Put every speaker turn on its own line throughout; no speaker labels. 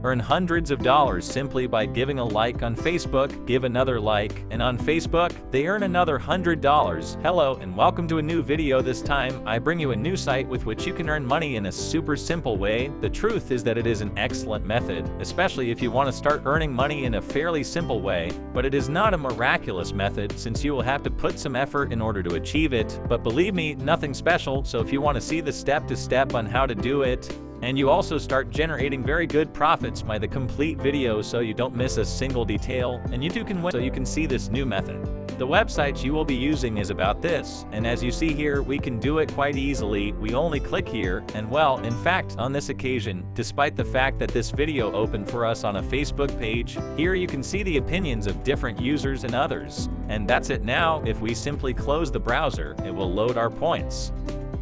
Earn hundreds of dollars simply by giving a like on Facebook, give another like, and on Facebook, they earn another $100. Hello and welcome to a new video. This time, I bring you a new site with which you can earn money in a super simple way. The truth is that it is an excellent method, especially if you want to start earning money in a fairly simple way, but it is not a miraculous method since you will have to put some effort in order to achieve it. But believe me, nothing special, so if you want to see the step-to-step on how to do it, and you also start generating very good profits by the complete video so you don't miss a single detail, and you too can win so you can see this new method. The website you will be using is about this, and as you see here, we can do it quite easily. We only click here, and well, in fact, on this occasion, despite the fact that this video opened for us on a Facebook page, here you can see the opinions of different users and others. And that's it now. If we simply close the browser, it will load our points.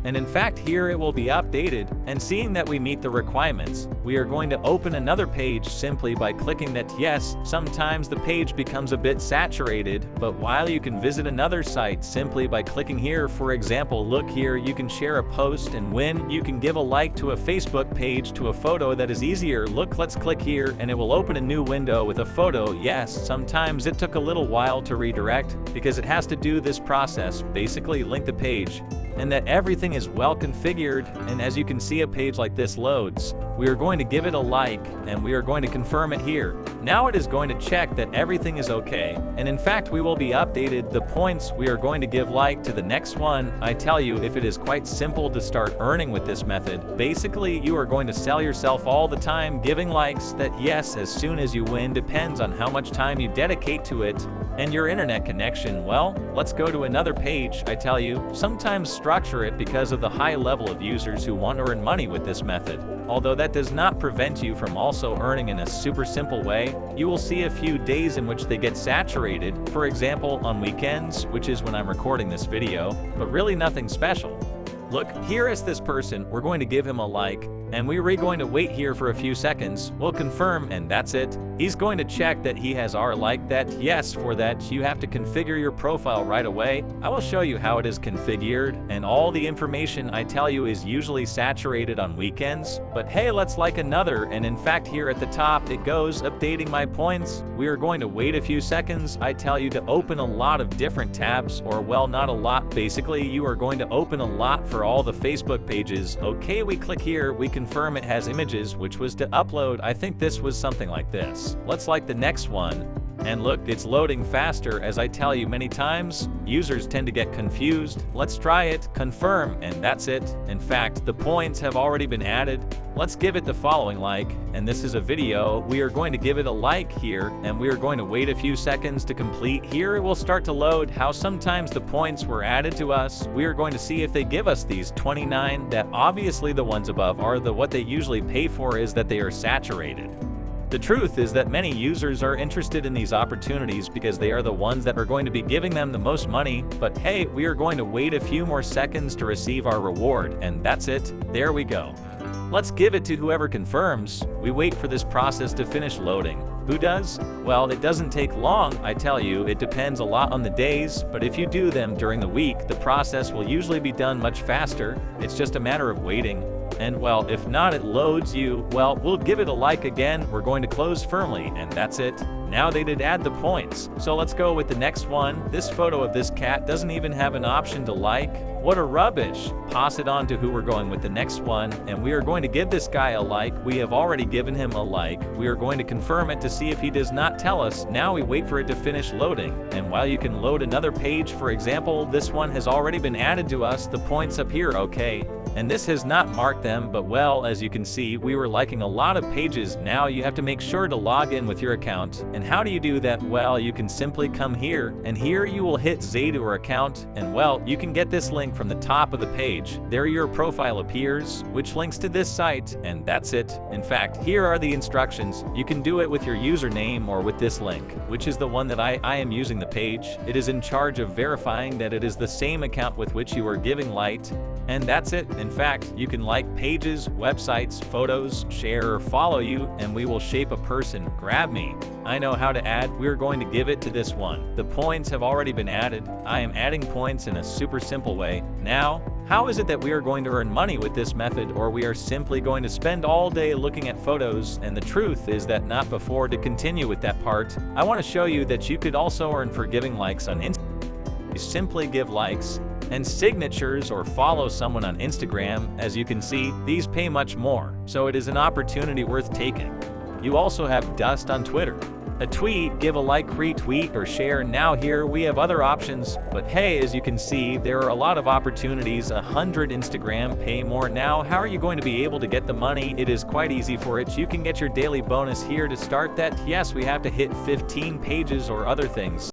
And in fact, here it will be updated, and seeing that we meet the requirements, we are going to open another page simply by clicking that. Yes, sometimes the page becomes a bit saturated, but while you can visit another site simply by clicking here. For example, look here, you can share a post and win. You can give a like to a Facebook page to a photo that is easier. Look, let's click here and it will open a new window with a photo. Yes, sometimes it took a little while to redirect because it has to do this process, basically link the page, and that everything is well configured. And as you can see, a page like this loads. We are going to give it a like and we are going to confirm it here. Now it is going to check that everything is okay, and in fact we will be updated the points. We are going to give like to the next one. I tell you, if it is quite simple to start earning with this method. Basically, you are going to sell yourself all the time giving likes. That yes, as soon as you win depends on how much time you dedicate to it and your internet connection. Well, let's go to another page. I tell you, sometimes structure it because of the high level of users who want to earn money with this method. Although that does not prevent you from also earning in a super simple way. You will see a few days in which they get saturated, for example on weekends, which is when I'm recording this video, but really nothing special. Look, here is this person, we're going to give him a like, and we're going to wait here for a few seconds. We'll confirm, and that's it. He's going to check that he has our like. That yes, for that you have to configure your profile right away. I will show you how it is configured, and all the information I tell you is usually saturated on weekends. But hey, let's like another, and in fact here at the top it goes updating my points. We are going to wait a few seconds. I tell you to open a lot of different tabs, or well, not a lot. Basically, you are going to open a lot for all the Facebook pages. Okay, we click here, we confirm it has images, which was to upload. I think this was something like this. Let's like the next one. And look, it's loading faster. As I tell you many times, users tend to get confused. Let's try it, confirm, and that's it. In fact, the points have already been added. Let's give it the following like, and this is a video. We are going to give it a like here, and we are going to wait a few seconds to complete. Here it will start to load how sometimes the points were added to us. We are going to see if they give us these 29. That obviously the ones above are what they usually pay for, is that they are saturated. The truth is that many users are interested in these opportunities because they are the ones that are going to be giving them the most money. But hey, we are going to wait a few more seconds to receive our reward, and that's it. There we go. Let's give it to whoever confirms. We wait for this process to finish loading. Who does? Well, it doesn't take long. I tell you, it depends a lot on the days, but if you do them during the week, the process will usually be done much faster. It's just a matter of waiting. And well, if not, it loads you. Well, we'll give it a like again. We're going to close firmly, and that's it. Now they did add the points. So let's go with the next one. This photo of this cat doesn't even have an option to like. What a rubbish. Pass it on to who we're going with the next one, and we are going to give this guy a like. We have already given him a like. We are going to confirm it to see if he does not tell us. Now we wait for it to finish loading. And while you can load another page, for example, this one has already been added to us. The points up here, okay. And this has not marked them, but well, as you can see, we were liking a lot of pages. Now you have to make sure to log in with your account. And how do you do that? Well, you can simply come here, and here you will hit Zator account, and well, you can get this link from the top of the page. There your profile appears, which links to this site, and that's it. In fact, here are the instructions. You can do it with your username or with this link, which is the one that I am using the page. It is in charge of verifying that it is the same account with which you are giving light. And that's it. In fact, you can like pages, websites, photos, share, or follow you, and we will shape a person. Grab me. I know how to add. We're going to give it to this one. The points have already been added. I am adding points in a super simple way. Now, How is it that we are going to earn money with this method, or we are simply going to spend all day looking at photos? And the truth is that not before. To continue with that part, I want to show you that you could also earn for giving likes on Instagram. You simply give likes and signatures or follow someone on Instagram. As you can see, these pay much more, so it is an opportunity worth taking. You also have dust on Twitter. A tweet, give a like, retweet, or share. Now here we have other options, but hey, as you can see, there are a lot of opportunities. 100 Instagram, pay more. Now, how are you going to be able to get the money? It is quite easy for it. You can get your daily bonus here. To start that, yes, we have to hit 15 pages or other things.